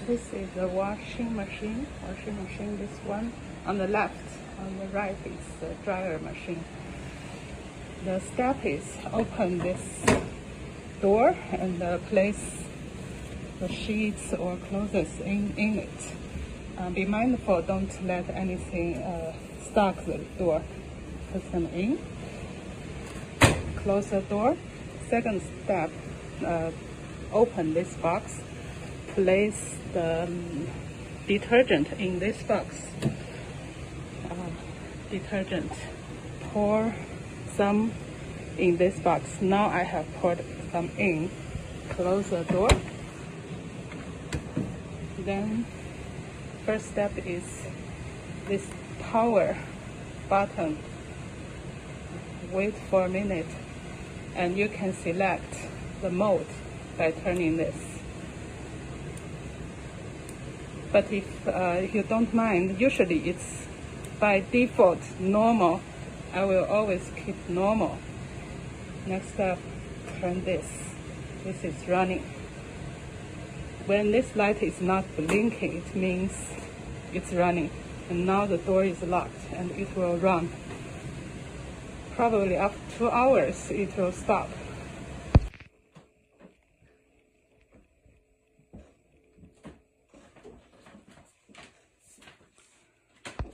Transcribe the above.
This is the washing machine. This one on the left, on the right is the dryer machine. The step is open this door and place the sheets or clothes in it. Be mindful, don't let anything stuck the door. Put them in. Close the door. Second step, open this box. Place the detergent in this box. Detergent. Pour some in this box. Now I have poured some in. Close the door. Then first step is this power button. Wait for a minute and you can select the mode by turning this. But if you don't mind, usually it's by default normal. I will always keep normal. Next step, turn this. This is running. When this light is not blinking, it means it's running. And now the door is locked and it will run. Probably after 2 hours, it will stop.